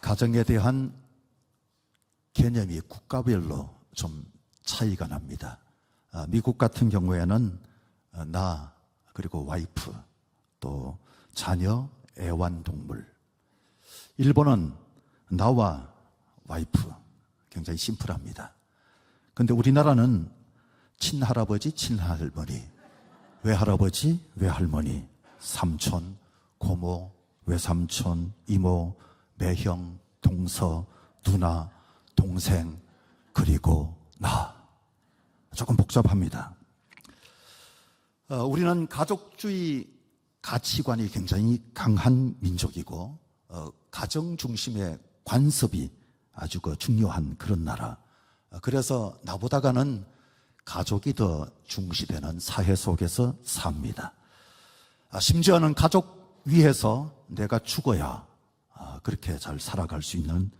가정에 대한 개념이 국가별로 좀 차이가 납니다. 미국 같은 경우에는 나 그리고 와이프 또 자녀, 애완동물. 일본은 나와 와이프. 굉장히 심플합니다. 그런데 우리나라는 친할아버지, 친할머니, 외할아버지, 외할머니, 삼촌, 고모, 외삼촌, 이모, 매형, 동서, 누나, 동생, 그리고 나. 조금 복잡합니다. 우리는 가족주의 가치관이 굉장히 강한 민족이고 가정 중심의 관습이 아주 중요한 그런 나라. 그래서 나보다가는 가족이 더 중시되는 사회 속에서 삽니다. 심지어는 가족 위해서 내가 죽어야 그렇게 잘 살아갈 수 있는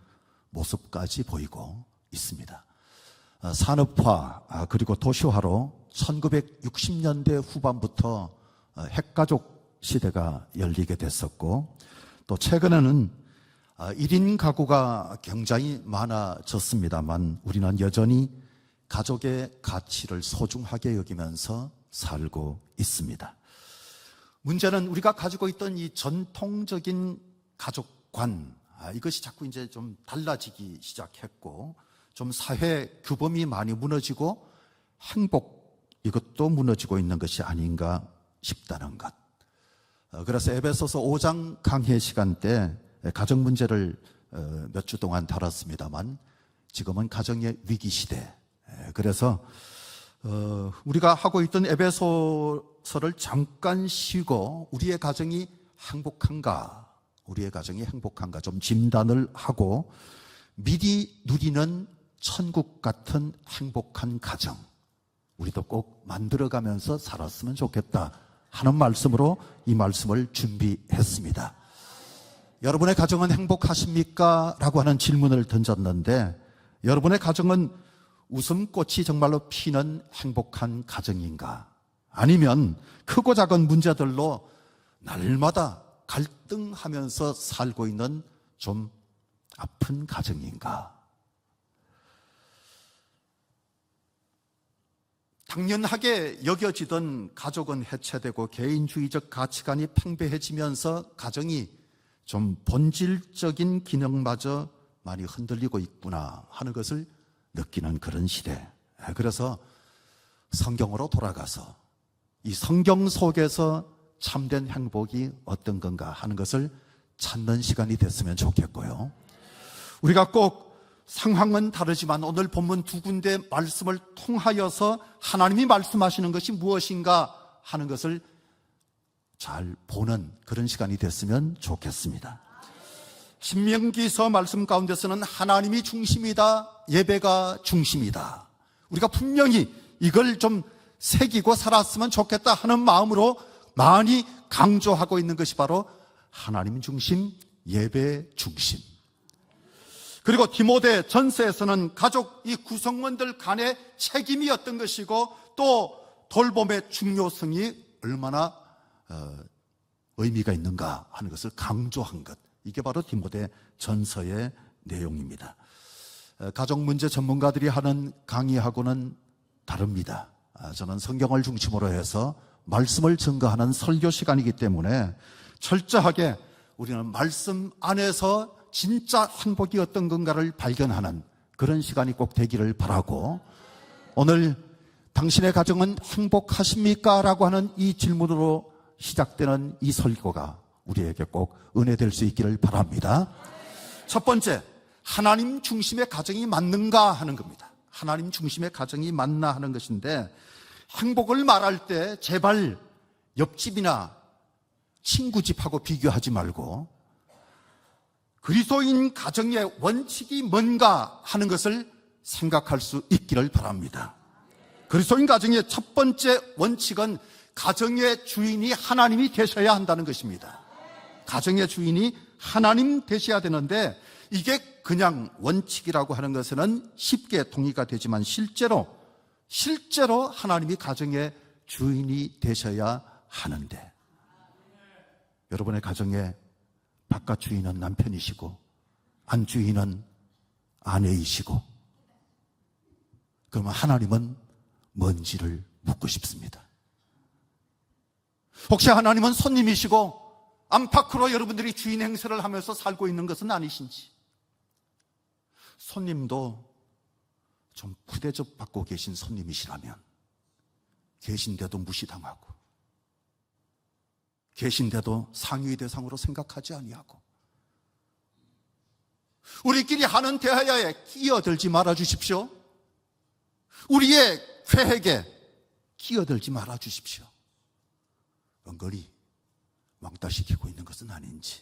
모습까지 보이고 있습니다. 산업화 그리고 도시화로 1960년대 후반부터 핵가족 시대가 열리게 됐었고 또 최근에는 1인 가구가 굉장히 많아졌습니다만 우리는 여전히 가족의 가치를 소중하게 여기면서 살고 있습니다. 문제는 우리가 가지고 있던 이 전통적인 가족관, 이것이 자꾸 이제 좀 달라지기 시작했고 좀 사회 규범이 많이 무너지고 행복 이것도 무너지고 있는 것이 아닌가 싶다는 것. 그래서 에베소서 5장 강해 시간 때 가정 문제를 몇 주 동안 다뤘습니다만 지금은 가정의 위기 시대. 그래서 우리가 하고 있던 에베소서를 잠깐 쉬고 우리의 가정이 행복한가, 우리의 가정이 행복한가 좀 진단을 하고 미리 누리는 천국 같은 행복한 가정 우리도 꼭 만들어가면서 살았으면 좋겠다 하는 말씀으로 이 말씀을 준비했습니다. 여러분의 가정은 행복하십니까? 라고 하는 질문을 던졌는데 여러분의 가정은 웃음꽃이 정말로 피는 행복한 가정인가? 아니면 크고 작은 문제들로 날마다 갈등하면서 살고 있는 좀 아픈 가정인가? 당연하게 여겨지던 가족은 해체되고 개인주의적 가치관이 팽배해지면서 가정이 좀 본질적인 기능마저 많이 흔들리고 있구나 하는 것을 느끼는 그런 시대. 그래서 성경으로 돌아가서 이 성경 속에서 참된 행복이 어떤 건가 하는 것을 찾는 시간이 됐으면 좋겠고요. 우리가 꼭 상황은 다르지만 오늘 본문 두 군데 말씀을 통하여서 하나님이 말씀하시는 것이 무엇인가 하는 것을 잘 보는 그런 시간이 됐으면 좋겠습니다. 신명기서 말씀 가운데서는 하나님이 중심이다, 예배가 중심이다. 우리가 분명히 이걸 좀 새기고 살았으면 좋겠다 하는 마음으로 많이 강조하고 있는 것이 바로 하나님 중심, 예배 중심. 그리고 디모데 전서에서는 가족 이 구성원들 간의 책임이 어떤 것이고 또 돌봄의 중요성이 얼마나 의미가 있는가 하는 것을 강조한 것. 이게 바로 디모데 전서의 내용입니다. 가족 문제 전문가들이 하는 강의하고는 다릅니다. 저는 성경을 중심으로 해서 말씀을 증거하는 설교 시간이기 때문에 철저하게 우리는 말씀 안에서 진짜 행복이 어떤 건가를 발견하는 그런 시간이 꼭 되기를 바라고 오늘 당신의 가정은 행복하십니까? 라고 하는 이 질문으로 시작되는 이 설교가 우리에게 꼭 은혜될 수 있기를 바랍니다. 첫 번째, 하나님 중심의 가정이 맞는가 하는 겁니다. 하나님 중심의 가정이 맞나 하는 것인데 행복을 말할 때 제발 옆집이나 친구 집하고 비교하지 말고 그리스도인 가정의 원칙이 뭔가 하는 것을 생각할 수 있기를 바랍니다. 그리스도인 가정의 첫 번째 원칙은 가정의 주인이 하나님이 되셔야 한다는 것입니다. 가정의 주인이 하나님 되셔야 되는데 이게 그냥 원칙이라고 하는 것은 쉽게 동의가 되지만 실제로 하나님이 가정의 주인이 되셔야 하는데 여러분의 가정의 바깥 주인은 남편이시고 안주인은 아내이시고, 그러면 하나님은 뭔지를 묻고 싶습니다. 혹시 하나님은 손님이시고 안팎으로 여러분들이 주인 행세를 하면서 살고 있는 것은 아니신지, 손님도 좀 푸대접 받고 계신 손님이시라면 계신데도 무시당하고, 계신데도 상위 대상으로 생각하지 아니하고, 우리끼리 하는 대화에 끼어들지 말아 주십시오. 우리의 회핵에 끼어들지 말아 주십시오. 은근히 왕따시키고 있는 것은 아닌지.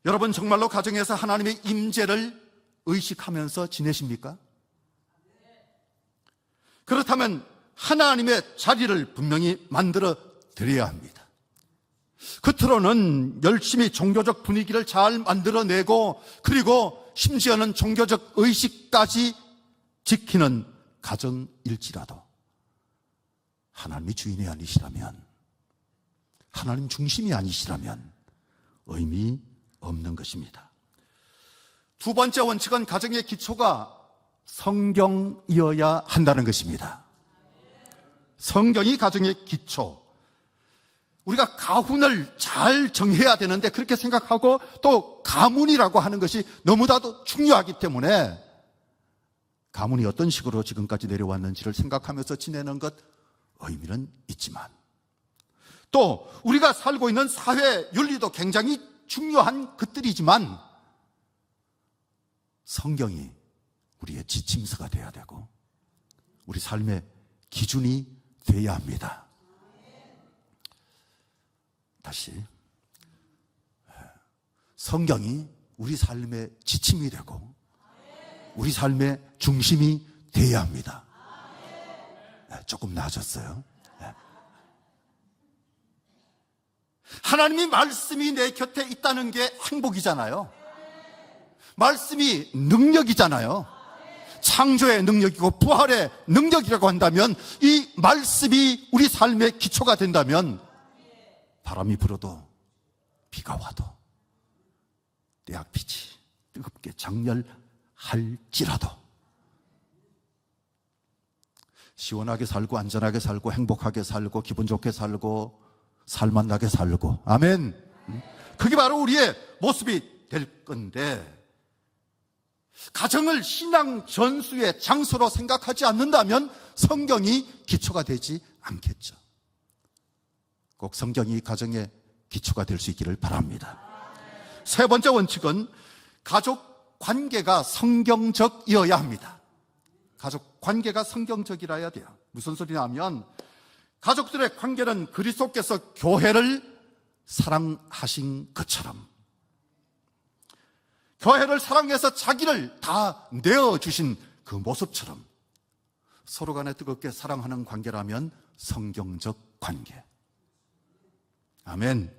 여러분, 정말로 가정에서 하나님의 임재를 의식하면서 지내십니까? 그렇다면 하나님의 자리를 분명히 만들어 드려야 합니다. 겉으로는 열심히 종교적 분위기를 잘 만들어내고, 그리고 심지어는 종교적 의식까지 지키는 가정일지라도 하나님이 주인이 아니시라면, 하나님 중심이 아니시라면 의미 없는 것입니다. 두 번째 원칙은 가정의 기초가 성경이어야 한다는 것입니다. 성경이 가정의 기초. 우리가 가훈을 잘 정해야 되는데 그렇게 생각하고, 또 가문이라고 하는 것이 너무나도 중요하기 때문에 가문이 어떤 식으로 지금까지 내려왔는지를 생각하면서 지내는 것 의미는 있지만, 또 우리가 살고 있는 사회 윤리도 굉장히 중요한 것들이지만 성경이 우리의 지침서가 되어야 되고 우리 삶의 기준이 되어야 합니다. 다시, 성경이 우리 삶의 지침이 되고 우리 삶의 중심이 되어야 합니다. 조금 나아졌어요. 하나님이 말씀이 내 곁에 있다는 게 행복이잖아요. 말씀이 능력이잖아요. 창조의 능력이고 부활의 능력이라고 한다면, 이 말씀이 우리 삶의 기초가 된다면 바람이 불어도 비가 와도 떼약빛이 뜨겁게 장렬할지라도 시원하게 살고 안전하게 살고 행복하게 살고 기분 좋게 살고 살만나게 살고, 아멘. 그게 바로 우리의 모습이 될 건데, 가정을 신앙 전수의 장소로 생각하지 않는다면 성경이 기초가 되지 않겠죠. 꼭 성경이 가정의 기초가 될 수 있기를 바랍니다. 세 번째 원칙은 가족 관계가 성경적이어야 합니다. 가족 관계가 성경적이라야 돼요. 무슨 소리냐면, 가족들의 관계는 그리스도께서 교회를 사랑하신 것처럼, 교회를 사랑해서 자기를 다 내어주신 그 모습처럼 서로 간에 뜨겁게 사랑하는 관계라면 성경적 관계. 아멘.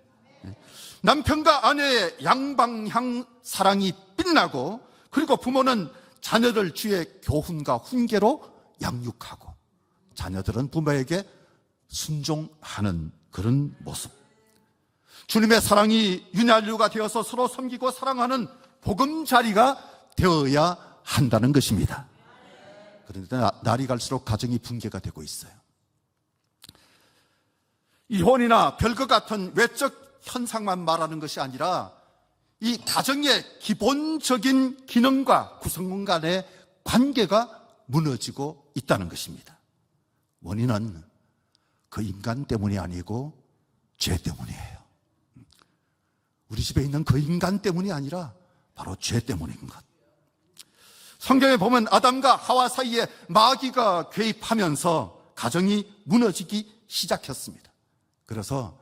남편과 아내의 양방향 사랑이 빛나고, 그리고 부모는 자녀를 주의 교훈과 훈계로 양육하고, 자녀들은 부모에게 순종하는 그런 모습. 주님의 사랑이 윤활유가 되어서 서로 섬기고 사랑하는 보금자리가 되어야 한다는 것입니다. 그런데 날이 갈수록 가정이 붕괴가 되고 있어요. 이혼이나 별것 같은 외적 현상만 말하는 것이 아니라 이 가정의 기본적인 기능과 구성원 간의 관계가 무너지고 있다는 것입니다. 원인은 그 인간 때문이 아니고 죄 때문이에요. 우리 집에 있는 그 인간 때문이 아니라 바로 죄 때문인 것. 성경에 보면 아담과 하와 사이에 마귀가 개입하면서 가정이 무너지기 시작했습니다. 그래서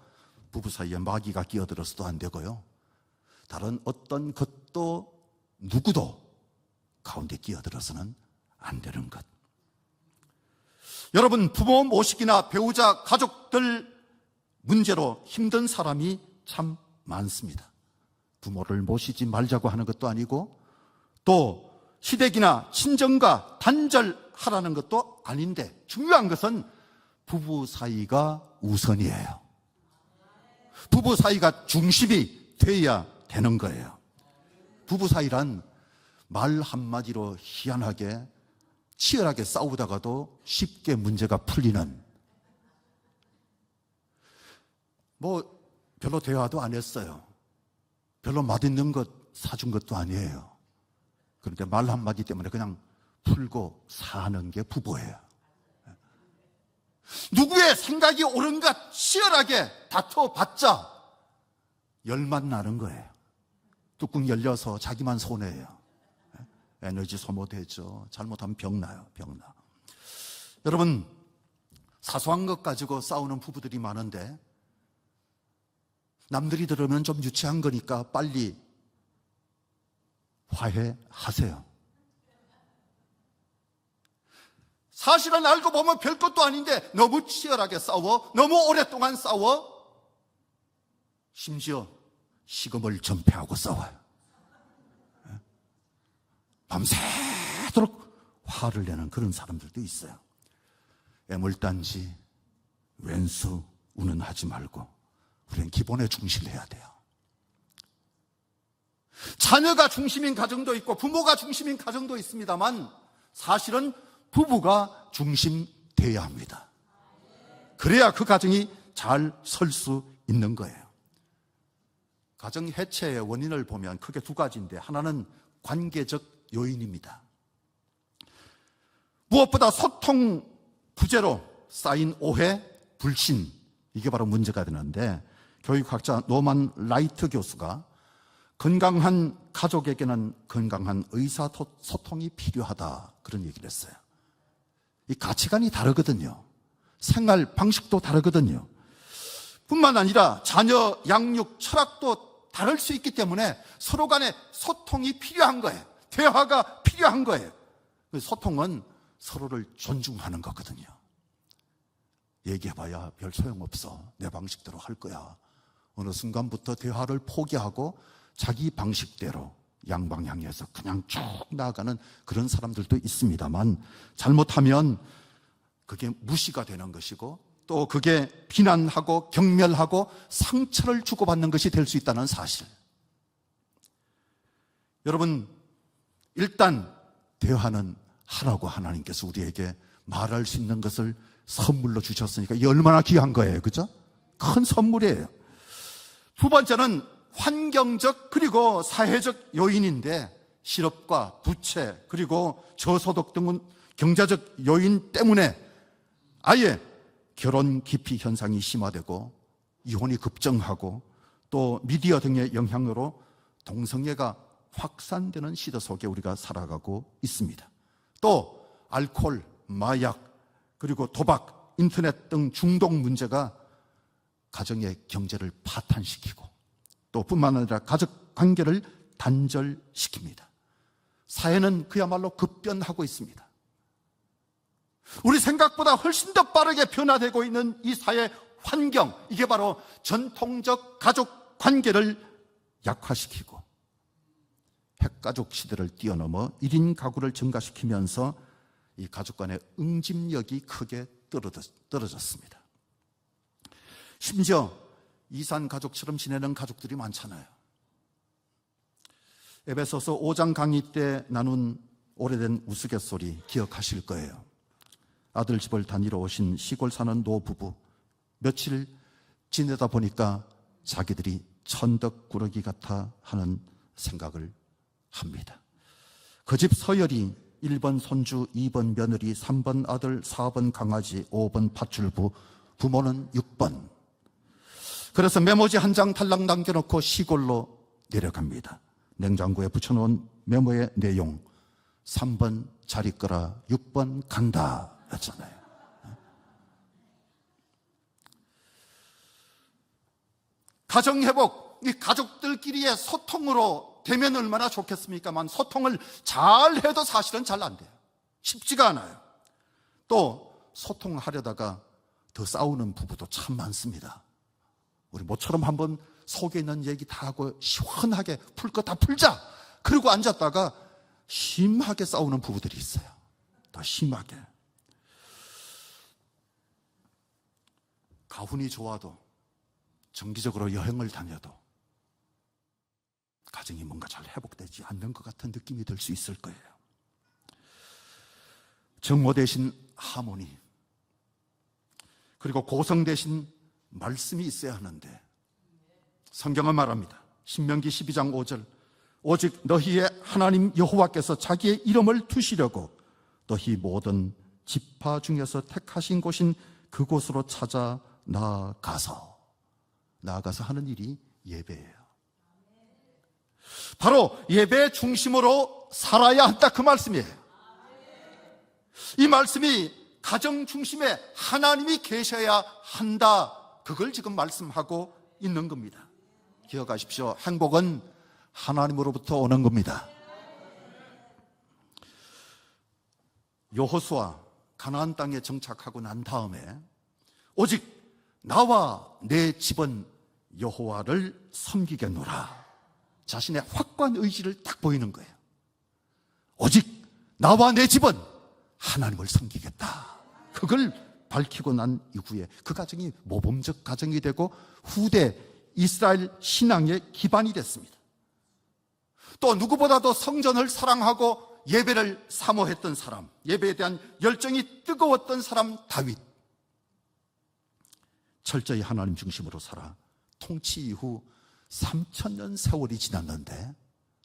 부부 사이에 마귀가 끼어들어서도 안 되고요, 다른 어떤 것도 누구도 가운데 끼어들어서는 안 되는 것. 여러분, 부모 모시기나 배우자, 가족들 문제로 힘든 사람이 참 많습니다. 부모를 모시지 말자고 하는 것도 아니고, 또 시댁이나 친정과 단절하라는 것도 아닌데, 중요한 것은 부부 사이가 우선이에요. 부부 사이가 중심이 돼야 되는 거예요. 부부 사이란 말 한마디로 희한하게 치열하게 싸우다가도 쉽게 문제가 풀리는, 뭐 별로 대화도 안 했어요. 별로 맛있는 것 사준 것도 아니에요. 그런데 말 한마디 때문에 그냥 풀고 사는 게 부부예요. 누구의 생각이 옳은가 치열하게 다퉈봤자 열만 나는 거예요. 뚜껑 열려서 자기만 손해예요. 에너지 소모되죠. 잘못하면 병나요. 병나. 여러분, 사소한 것 가지고 싸우는 부부들이 많은데 남들이 들으면 좀 유치한 거니까 빨리 화해하세요. 사실은 알고 보면 별것도 아닌데 너무 치열하게 싸워, 너무 오랫동안 싸워, 심지어 식음을 전폐하고 싸워요. 밤새도록 화를 내는 그런 사람들도 있어요. 애물단지, 왼수, 운운하지 말고 우리는 기본에 충실해야 돼요. 자녀가 중심인 가정도 있고 부모가 중심인 가정도 있습니다만 사실은 부부가 중심돼야 합니다. 그래야 그 가정이 잘 설 수 있는 거예요. 가정 해체의 원인을 보면 크게 두 가지인데, 하나는 관계적 요인입니다. 무엇보다 소통 부재로 쌓인 오해, 불신, 이게 바로 문제가 되는데, 교육학자 노만 라이트 교수가 건강한 가족에게는 건강한 의사소통이 필요하다, 그런 얘기를 했어요. 이 가치관이 다르거든요. 생활 방식도 다르거든요. 뿐만 아니라 자녀 양육 철학도 다를 수 있기 때문에 서로 간에 소통이 필요한 거예요. 대화가 필요한 거예요. 소통은 서로를 존중하는 거거든요. 얘기해봐야 별 소용없어. 내 방식대로 할 거야. 어느 순간부터 대화를 포기하고 자기 방식대로 양방향에서 그냥 쭉 나아가는 그런 사람들도 있습니다만, 잘못하면 그게 무시가 되는 것이고 또 그게 비난하고 경멸하고 상처를 주고받는 것이 될 수 있다는 사실. 여러분, 일단 대화는 하라고 하나님께서 우리에게 말할 수 있는 것을 선물로 주셨으니까 이게 얼마나 귀한 거예요. 그죠? 큰 선물이에요. 두 번째는 환경적 그리고 사회적 요인인데, 실업과 부채 그리고 저소득 등은 경제적 요인 때문에 아예 결혼 기피 현상이 심화되고 이혼이 급증하고 또 미디어 등의 영향으로 동성애가 확산되는 시대 속에 우리가 살아가고 있습니다. 또 알코올, 마약, 그리고 도박, 인터넷 등 중독 문제가 가정의 경제를 파탄시키고 또 뿐만 아니라 가족 관계를 단절시킵니다. 사회는 그야말로 급변하고 있습니다. 우리 생각보다 훨씬 더 빠르게 변화되고 있는 이 사회 환경, 이게 바로 전통적 가족 관계를 약화시키고 핵가족 시대를 뛰어넘어 1인 가구를 증가시키면서 이 가족 간의 응집력이 크게 떨어졌습니다. 심지어 이산 가족처럼 지내는 가족들이 많잖아요. 에베소서 5장 강의 때 나눈 오래된 우스갯소리 기억하실 거예요. 아들 집을 다니러 오신 시골 사는 노부부, 며칠 지내다 보니까 자기들이 천덕꾸러기 같아 하는 생각을 합니다. 그 집 서열이 1번 손주, 2번 며느리, 3번 아들, 4번 강아지, 5번 팥줄부, 부모는 6번. 그래서 메모지 한 장 달랑 남겨놓고 시골로 내려갑니다. 냉장고에 붙여놓은 메모의 내용, 3번 잘 있거라, 6번 간다 였잖아요. 가정회복, 이 가족들끼리의 소통으로 되면 얼마나 좋겠습니까만 소통을 잘 해도 사실은 잘 안 돼요. 쉽지가 않아요. 또 소통하려다가 더 싸우는 부부도 참 많습니다. 우리 모처럼 한번 속에 있는 얘기 다 하고 시원하게 풀 거 다 풀자 그러고 앉았다가 심하게 싸우는 부부들이 있어요. 더 심하게. 가훈이 좋아도, 정기적으로 여행을 다녀도 가정이 뭔가 잘 회복되지 않는 것 같은 느낌이 들 수 있을 거예요. 정모 대신 하모니, 그리고 고성 대신 말씀이 있어야 하는데 성경은 말합니다. 신명기 12장 5절, 오직 너희의 하나님 여호와께서 자기의 이름을 두시려고 너희 모든 지파 중에서 택하신 곳인 그곳으로 찾아 나아가서 하는 일이 예배예요. 바로 예배 중심으로 살아야 한다, 그 말씀이에요. 이 말씀이 가정 중심에 하나님이 계셔야 한다, 그걸 지금 말씀하고 있는 겁니다. 기억하십시오. 행복은 하나님으로부터 오는 겁니다. 여호수아 가나안 땅에 정착하고 난 다음에 오직 나와 내 집은 여호와를 섬기겠노라, 자신의 확고한 의지를 딱 보이는 거예요. 오직 나와 내 집은 하나님을 섬기겠다, 그걸 밝히고 난 이후에 그 가정이 모범적 가정이 되고 후대 이스라엘 신앙의 기반이 됐습니다. 또 누구보다도 성전을 사랑하고 예배를 사모했던 사람, 예배에 대한 열정이 뜨거웠던 사람 다윗, 철저히 하나님 중심으로 살아 통치 이후 3,000년 세월이 지났는데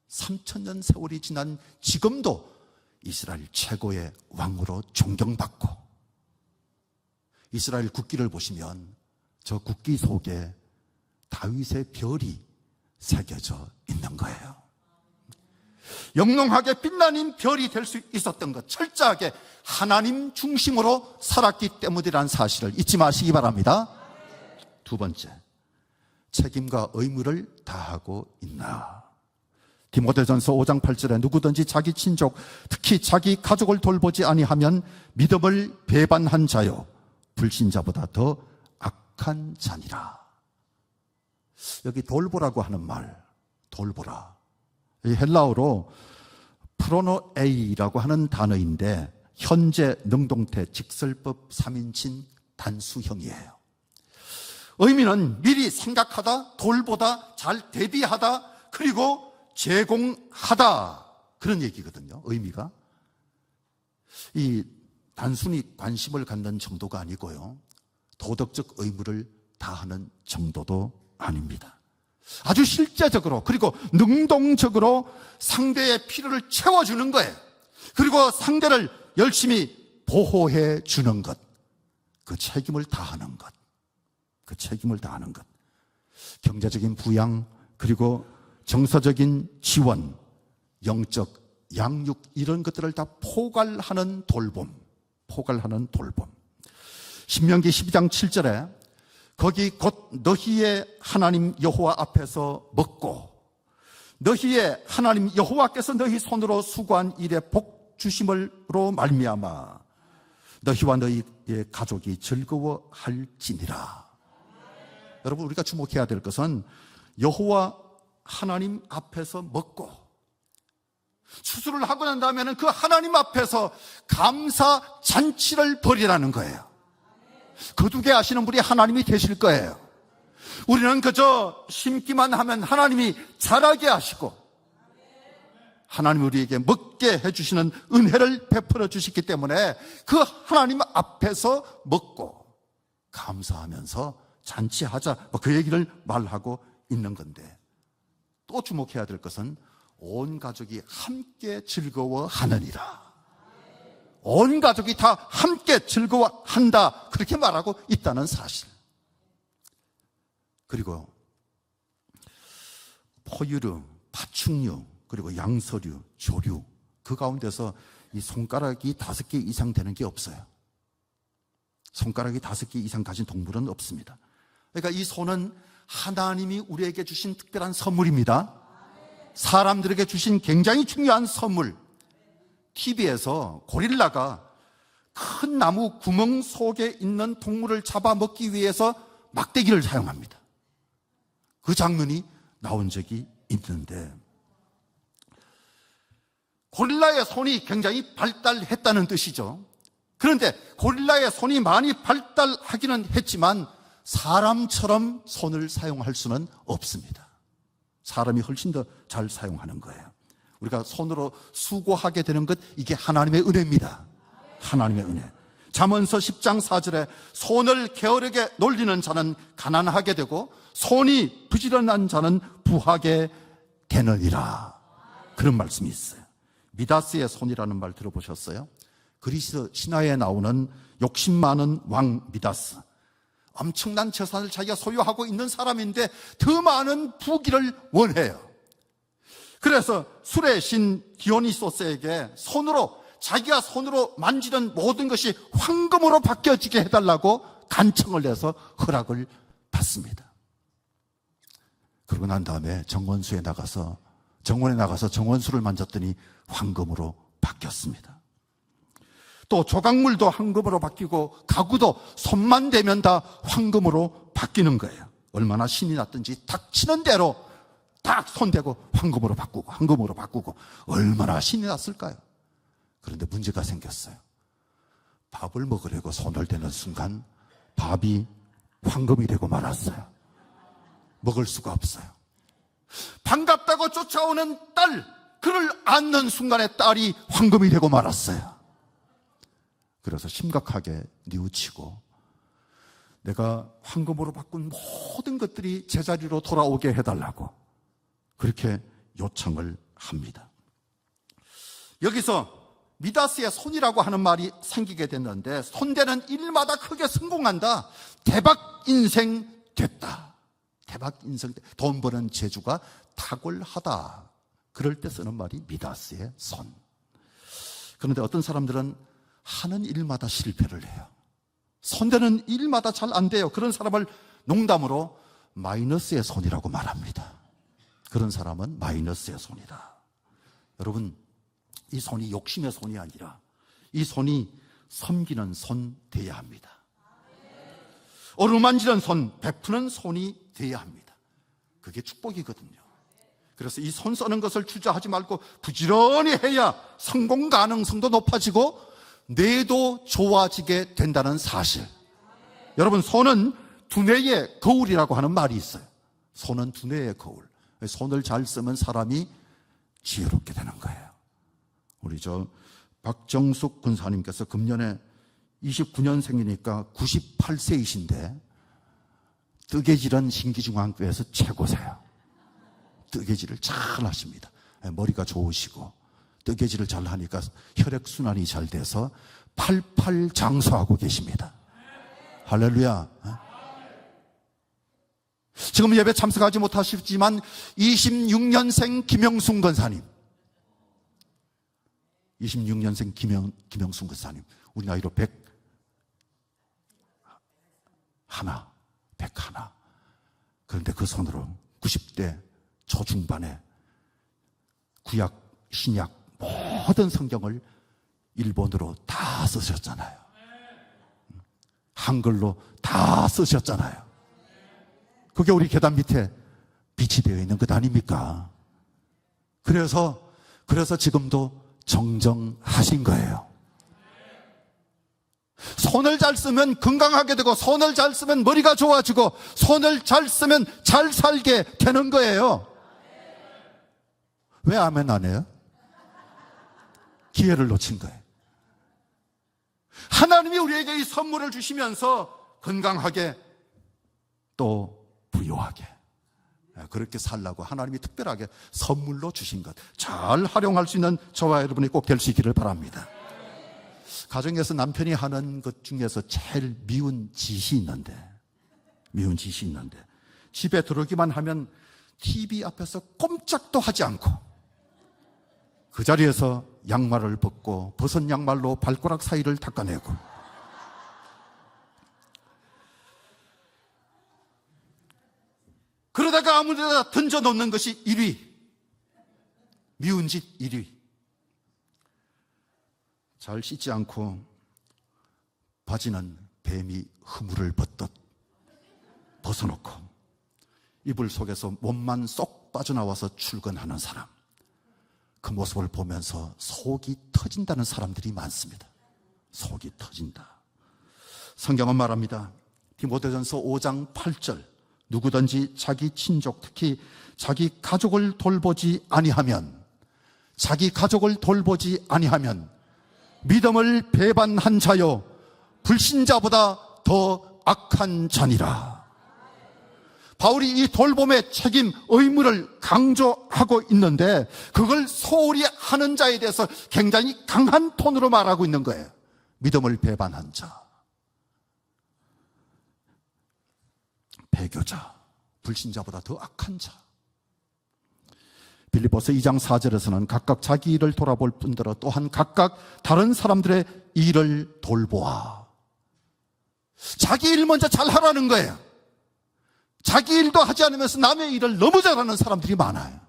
3,000년 세월이 지난 지금도 이스라엘 최고의 왕으로 존경받고, 이스라엘 국기를 보시면 저 국기 속에 다윗의 별이 새겨져 있는 거예요. 영롱하게 빛나는 별이 될 수 있었던 것, 철저하게 하나님 중심으로 살았기 때문이라는 사실을 잊지 마시기 바랍니다. 두 번째, 책임과 의무를 다하고 있나. 디모데전서 5장 8절에 누구든지 자기 친족, 특히 자기 가족을 돌보지 아니하면 믿음을 배반한 자요 불신자보다 더 악한 자니라. 여기 돌보라고 하는 말, 돌보라, 이 헬라어로 프로노에이라고 하는 단어인데 현재 능동태 직설법 3인칭 단수형이에요. 의미는 미리 생각하다, 돌보다, 잘 대비하다, 그리고 제공하다, 그런 얘기거든요. 의미가 이 단순히 관심을 갖는 정도가 아니고요, 도덕적 의무를 다하는 정도도 아닙니다. 아주 실제적으로, 그리고 능동적으로 상대의 필요를 채워주는 거예요. 그리고 상대를 열심히 보호해 주는 것, 그 책임을 다하는 것, 그 책임을 다하는 것. 경제적인 부양, 그리고 정서적인 지원, 영적 양육, 이런 것들을 다 포괄하는 돌봄, 포괄하는 돌봄. 신명기 12장 7절에 거기 곧 너희의 하나님 여호와 앞에서 먹고 너희의 하나님 여호와께서 너희 손으로 수고한 일에 복 주심으로 말미암아 너희와 너희의 가족이 즐거워할지니라. 여러분, 우리가 주목해야 될 것은 여호와 하나님 앞에서 먹고 추수를 하고 난 다음에는 그 하나님 앞에서 감사 잔치를 벌이라는 거예요. 거두게 하시는 분이 하나님이 되실 거예요. 우리는 그저 심기만 하면 하나님이 자라게 하시고 하나님이 우리에게 먹게 해주시는 은혜를 베풀어 주시기 때문에 그 하나님 앞에서 먹고 감사하면서 잔치하자, 그 얘기를 말하고 있는 건데, 또 주목해야 될 것은 온 가족이 함께 즐거워하느니라. 온 가족이 다 함께 즐거워한다, 그렇게 말하고 있다는 사실. 그리고 포유류, 파충류, 그리고 양서류, 조류, 그 가운데서 이 손가락이 5개 이상 되는 게 없어요. 손가락이 5개 이상 가진 동물은 없습니다. 그러니까 이 손은 하나님이 우리에게 주신 특별한 선물입니다. 사람들에게 주신 굉장히 중요한 선물. TV에서 고릴라가 큰 나무 구멍 속에 있는 동물을 잡아먹기 위해서 막대기를 사용합니다. 그 장면이 나온 적이 있는데, 고릴라의 손이 굉장히 발달했다는 뜻이죠. 그런데 고릴라의 손이 많이 발달하기는 했지만 사람처럼 손을 사용할 수는 없습니다. 사람이 훨씬 더 잘 사용하는 거예요. 우리가 손으로 수고하게 되는 것, 이게 하나님의 은혜입니다. 하나님의 은혜. 잠언서 10장 4절에 손을 게으르게 놀리는 자는 가난하게 되고 손이 부지런한 자는 부하게 되느니라. 그런 말씀이 있어요. 미다스의 손이라는 말 들어보셨어요? 그리스 신화에 나오는 욕심 많은 왕 미다스. 엄청난 재산을 자기가 소유하고 있는 사람인데 더 많은 부귀를 원해요. 그래서 술의 신 디오니소스에게 자기가 손으로 만지는 모든 것이 황금으로 바뀌어지게 해달라고 간청을 해서 허락을 받습니다. 그러고 난 다음에 정원에 나가서 정원수를 만졌더니 황금으로 바뀌었습니다. 또 조각물도 황금으로 바뀌고 가구도 손만 대면 다 황금으로 바뀌는 거예요. 얼마나 신이 났든지 닥치는 대로 딱 손대고 황금으로 바꾸고 얼마나 신이 났을까요? 그런데 문제가 생겼어요. 밥을 먹으려고 손을 대는 순간 밥이 황금이 되고 말았어요. 먹을 수가 없어요. 반갑다고 쫓아오는 딸, 그를 안는 순간에 딸이 황금이 되고 말았어요. 그래서 심각하게 뉘우치고 내가 황금으로 바꾼 모든 것들이 제자리로 돌아오게 해달라고 그렇게 요청을 합니다. 여기서 미다스의 손이라고 하는 말이 생기게 됐는데, 손대는 일마다 크게 성공한다. 대박 인생 됐다. 대박 인생, 돈 버는 재주가 탁월하다. 그럴 때 쓰는 말이 미다스의 손. 그런데 어떤 사람들은 하는 일마다 실패를 해요. 손대는 일마다 잘 안 돼요. 그런 사람을 농담으로 마이너스의 손이라고 말합니다. 그런 사람은 마이너스의 손이다. 여러분, 이 손이 욕심의 손이 아니라 이 손이 섬기는 손 되어야 합니다. 어루만지는 손, 베푸는 손이 되어야 합니다. 그게 축복이거든요. 그래서 이 손 써는 것을 주저하지 말고 부지런히 해야 성공 가능성도 높아지고 뇌도 좋아지게 된다는 사실. 여러분, 손은 두뇌의 거울이라고 하는 말이 있어요. 손은 두뇌의 거울. 손을 잘 쓰면 사람이 지혜롭게 되는 거예요. 우리 박정숙 군사님께서 금년에 29년생이니까 98세이신데 뜨개질은 신기중앙교회에서 최고세요. 뜨개질을 잘 하십니다. 머리가 좋으시고 뜨개질을 잘 하니까 혈액순환이 잘 돼서 팔팔 장수하고 계십니다. 할렐루야. 지금 예배 참석하지 못하시지만 26년생 김영순 권사님, 26년생 김영순 권사님, 우리 나이로 101. 그런데 그 손으로 90대 초중반에 구약, 신약 모든 성경을 일본어로 다 쓰셨잖아요. 한글로 다 쓰셨잖아요. 그게 우리 계단 밑에 빛이 되어 있는 것 아닙니까? 그래서 지금도 정정하신 거예요. 손을 잘 쓰면 건강하게 되고, 손을 잘 쓰면 머리가 좋아지고, 손을 잘 쓰면 잘 살게 되는 거예요. 왜 아멘 안 해요? 기회를 놓친 거예요. 하나님이 우리에게 이 선물을 주시면서 건강하게 또 부유하게 그렇게 살라고 하나님이 특별하게 선물로 주신 것 잘 활용할 수 있는 저와 여러분이 꼭 될 수 있기를 바랍니다. 가정에서 남편이 하는 것 중에서 제일 미운 짓이 있는데 집에 들어오기만 하면 TV 앞에서 꼼짝도 하지 않고 그 자리에서 양말을 벗고 벗은 양말로 발가락 사이를 닦아내고, 그러다가 아무 데나 던져놓는 것이 1위. 미운 짓 1위. 잘 씻지 않고 바지는 뱀이 허물을 벗듯 벗어놓고 이불 속에서 몸만 쏙 빠져나와서 출근하는 사람, 그 모습을 보면서 속이 터진다는 사람들이 많습니다. 속이 터진다. 성경은 말합니다. 디모데전서 5장 8절, 누구든지 자기 친족, 특히 자기 가족을 돌보지 아니하면 믿음을 배반한 자요 불신자보다 더 악한 자니라. 바울이 이 돌봄의 책임, 의무를 강조하고 있는데 그걸 소홀히 하는 자에 대해서 굉장히 강한 톤으로 말하고 있는 거예요. 믿음을 배반한 자, 배교자, 불신자보다 더 악한 자. 빌립보서 2장 4절에서는 각각 자기 일을 돌아볼 뿐더러 또한 각각 다른 사람들의 일을 돌보아. 자기 일 먼저 잘하라는 거예요. 자기 일도 하지 않으면서 남의 일을 너무 잘하는 사람들이 많아요.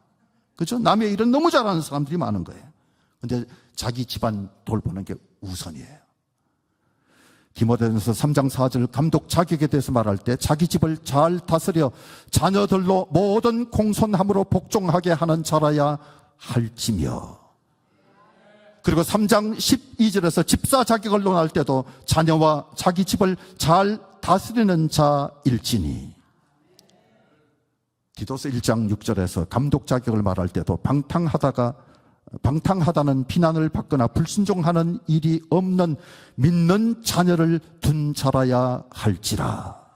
그렇죠? 남의 일은 너무 잘하는 사람들이 많은 거예요. 근데 자기 집안 돌보는 게 우선이에요. 디모데전서 3장 4절 감독 자격에 대해서 말할 때 자기 집을 잘 다스려 자녀들로 모든 공손함으로 복종하게 하는 자라야 할지며, 그리고 3장 12절에서 집사 자격을 논할 때도 자녀와 자기 집을 잘 다스리는 자일지니, 디도서 1장 6절에서 감독 자격을 말할 때도 방탕하다는 비난을 받거나 불순종하는 일이 없는 믿는 자녀를 둔 자라야 할지라.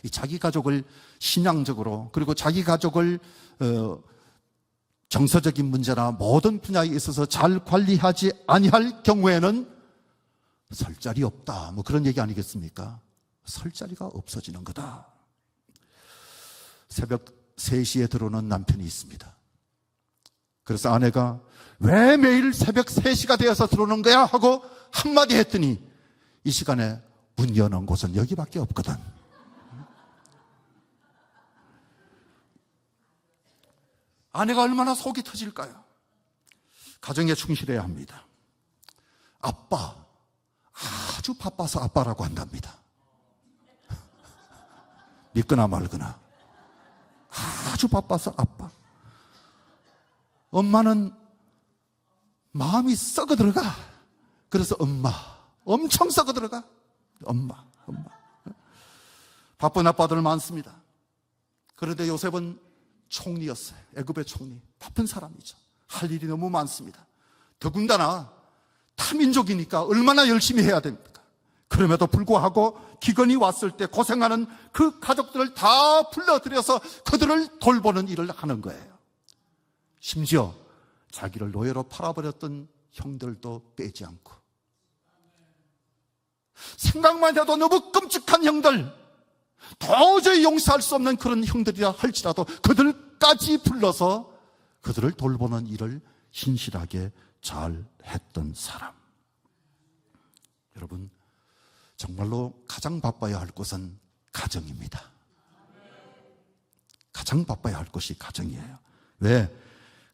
이 자기 가족을 신앙적으로, 그리고 자기 가족을 정서적인 문제나 모든 분야에 있어서 잘 관리하지 아니할 경우에는 설 자리 없다, 뭐 그런 얘기 아니겠습니까? 설 자리가 없어지는 거다. 새벽 3시에 들어오는 남편이 있습니다. 그래서 아내가 왜 매일 새벽 3시가 되어서 들어오는 거야? 하고 한마디 했더니 이 시간에 문 여는 곳은 여기밖에 없거든. 아내가 얼마나 속이 터질까요? 가정에 충실해야 합니다. 아빠, 아주 바빠서 아빠라고 한답니다. 믿거나 말거나. 아주 바빠서 아빠. 엄마는 마음이 썩어 들어가. 그래서 엄마, 엄청 썩어 들어가. 엄마. 바쁜 아빠들 많습니다. 그런데 요셉은 총리였어요. 애굽의 총리. 바쁜 사람이죠. 할 일이 너무 많습니다. 더군다나 타민족이니까 얼마나 열심히 해야 됩니까? 그럼에도 불구하고 기근이 왔을 때 고생하는 그 가족들을 다 불러들여서 그들을 돌보는 일을 하는 거예요. 심지어 자기를 노예로 팔아버렸던 형들도 빼지 않고, 생각만 해도 너무 끔찍한 형들, 도저히 용서할 수 없는 그런 형들이라 할지라도 그들까지 불러서 그들을 돌보는 일을 신실하게 잘 했던 사람. 여러분, 정말로 가장 바빠야 할 곳은 가정입니다. 가장 바빠야 할 곳이 가정이에요. 왜?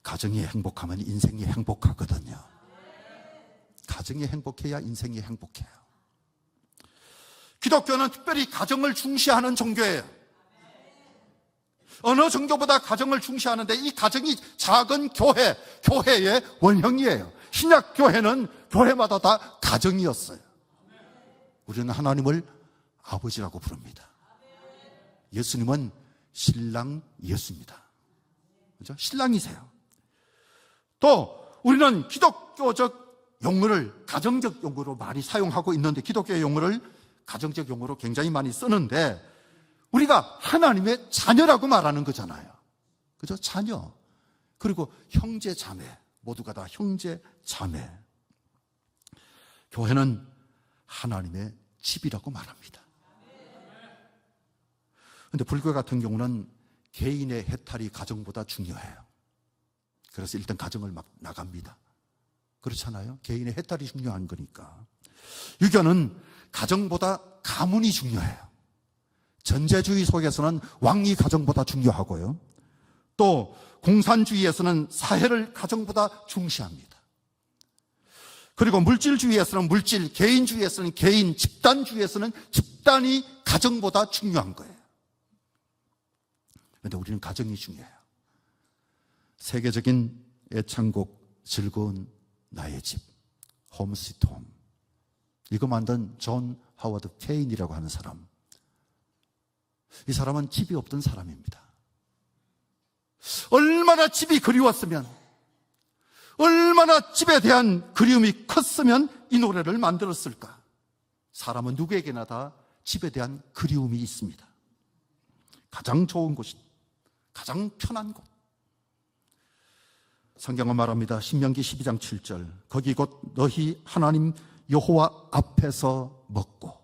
가정이 행복하면 인생이 행복하거든요. 가정이 행복해야 인생이 행복해요. 기독교는 특별히 가정을 중시하는 종교예요. 어느 종교보다 가정을 중시하는데, 이 가정이 작은 교회의 원형이에요. 신약 교회는 교회마다 다 가정이었어요. 우리는 하나님을 아버지라고 부릅니다. 예수님은 신랑 예수입니다. 그죠? 신랑이세요. 또 우리는 기독교적 용어를 가정적 용어로 많이 사용하고 있는데, 기독교의 용어를 가정적 용어로 굉장히 많이 쓰는데, 우리가 하나님의 자녀라고 말하는 거잖아요. 그죠? 자녀. 그리고 형제 자매, 모두가 다 형제 자매. 교회는 하나님의 집이라고 말합니다. 그런데 불교 같은 경우는 개인의 해탈이 가정보다 중요해요. 그래서 일단 가정을 막 나갑니다. 그렇잖아요? 개인의 해탈이 중요한 거니까. 유교는 가정보다 가문이 중요해요. 전제주의 속에서는 왕이 가정보다 중요하고요. 또 공산주의에서는 사회를 가정보다 중시합니다. 그리고 물질주의에서는 물질, 개인주의에서는 개인, 집단주의에서는 집단이 가정보다 중요한 거예요. 그런데 우리는 가정이 중요해요. 세계적인 애창곡 즐거운 나의 집, 홈 스위트 홈. 이거 만든 존 하워드 케인이라고 하는 사람. 이 사람은 집이 없던 사람입니다. 얼마나 집이 그리웠으면, 얼마나 집에 대한 그리움이 컸으면 이 노래를 만들었을까? 사람은 누구에게나 다 집에 대한 그리움이 있습니다. 가장 좋은 곳이, 가장 편한 곳. 성경은 말합니다. 신명기 12장 7절. 거기 곧 너희 하나님 여호와 앞에서 먹고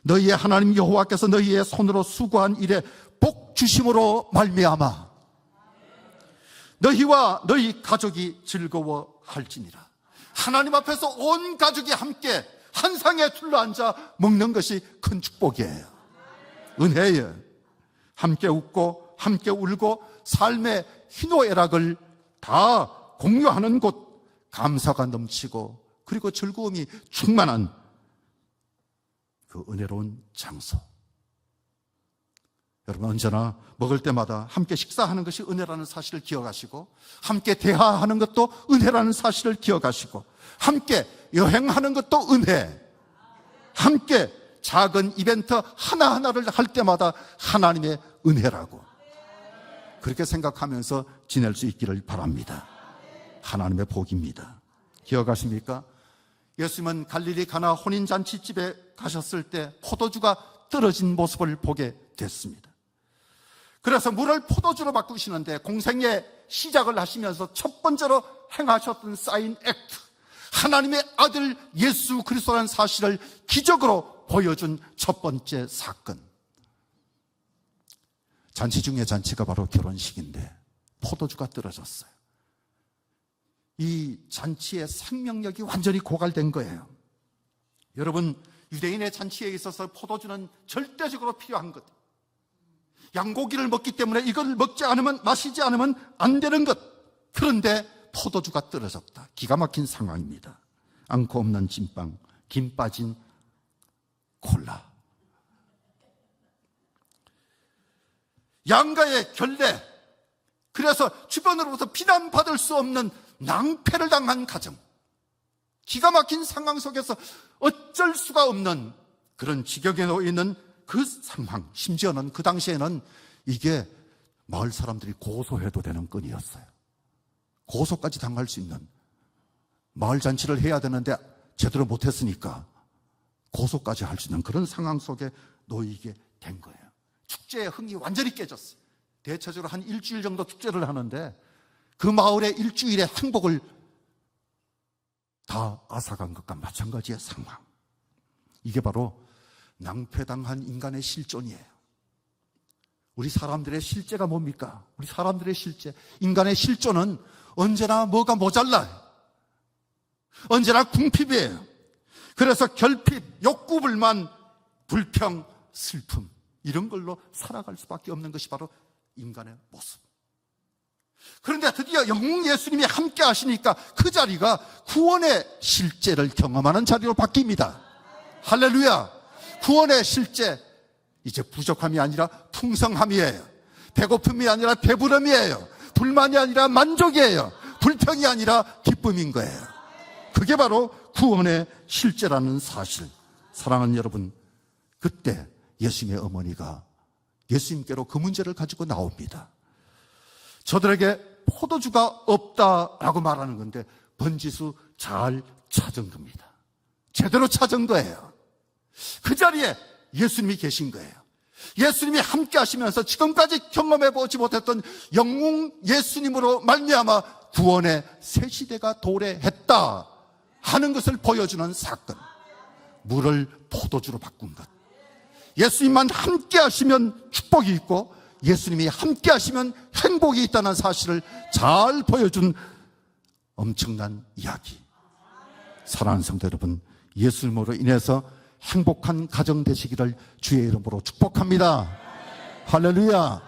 너희의 하나님 여호와께서 너희의 손으로 수고한 일에 복 주심으로 말미암아 너희와 너희 가족이 즐거워할지니라. 하나님 앞에서 온 가족이 함께 한 상에 둘러앉아 먹는 것이 큰 축복이에요. 은혜예요. 함께 웃고 함께 울고 삶의 희노애락을 다 공유하는 곳, 감사가 넘치고 그리고 즐거움이 충만한 그 은혜로운 장소. 여러분, 언제나 먹을 때마다 함께 식사하는 것이 은혜라는 사실을 기억하시고, 함께 대화하는 것도 은혜라는 사실을 기억하시고, 함께 여행하는 것도 은혜, 함께 작은 이벤트 하나하나를 할 때마다 하나님의 은혜라고 그렇게 생각하면서 지낼 수 있기를 바랍니다. 하나님의 복입니다. 기억하십니까? 예수님은 갈릴리 가나 혼인잔치집에 가셨을 때 포도주가 떨어진 모습을 보게 됐습니다. 그래서 물을 포도주로 바꾸시는데 공생의 시작을 하시면서 첫 번째로 행하셨던 사인 액트, 하나님의 아들 예수 그리스도라는 사실을 기적으로 보여준 첫 번째 사건. 잔치 중에 잔치가 바로 결혼식인데 포도주가 떨어졌어요. 이 잔치의 생명력이 완전히 고갈된 거예요. 여러분, 유대인의 잔치에 있어서 포도주는 절대적으로 필요한 것. 양고기를 먹기 때문에 이걸 먹지 않으면, 마시지 않으면 안 되는 것. 그런데 포도주가 떨어졌다. 기가 막힌 상황입니다. 앙코 없는 찐빵, 김 빠진 콜라. 양가의 결례. 그래서 주변으로부터 비난받을 수 없는 낭패를 당한 가정. 기가 막힌 상황 속에서 어쩔 수가 없는 그런 지경에 놓여 있는 그 상황. 심지어는 그 당시에는 이게 마을 사람들이 고소해도 되는 건이었어요. 고소까지 당할 수 있는, 마을 잔치를 해야 되는데 제대로 못했으니까 고소까지 할 수 있는 그런 상황 속에 놓이게 된 거예요. 축제의 흥이 완전히 깨졌어요. 대체적으로 한 일주일 정도 축제를 하는데 그 마을의 일주일의 행복을 다 앗아간 것과 마찬가지의 상황. 이게 바로 낭패당한 인간의 실존이에요. 우리 사람들의 실제가 뭡니까? 우리 사람들의 실제, 인간의 실존은 언제나 뭐가 모자라요. 언제나 궁핍이에요. 그래서 결핍, 욕구불만, 불평, 슬픔, 이런 걸로 살아갈 수밖에 없는 것이 바로 인간의 모습. 그런데 드디어 영웅 예수님이 함께 하시니까 그 자리가 구원의 실제를 경험하는 자리로 바뀝니다. 할렐루야. 구원의 실제, 이제 부족함이 아니라 풍성함이에요. 배고픔이 아니라 배부름이에요. 불만이 아니라 만족이에요. 불평이 아니라 기쁨인 거예요. 그게 바로 구원의 실제라는 사실. 사랑하는 여러분, 그때 예수님의 어머니가 예수님께로 그 문제를 가지고 나옵니다. 저들에게 포도주가 없다라고 말하는 건데 번지수 잘 찾은 겁니다. 제대로 찾은 거예요. 그 자리에 예수님이 계신 거예요. 예수님이 함께 하시면서 지금까지 경험해보지 못했던 영웅 예수님으로 말미암아 구원의 새 시대가 도래했다 하는 것을 보여주는 사건. 물을 포도주로 바꾼 것. 예수님만 함께 하시면 축복이 있고 예수님이 함께 하시면 행복이 있다는 사실을 잘 보여준 엄청난 이야기. 사랑하는 성도 여러분, 예수님으로 인해서 행복한 가정 되시기를 주의 이름으로 축복합니다. 할렐루야.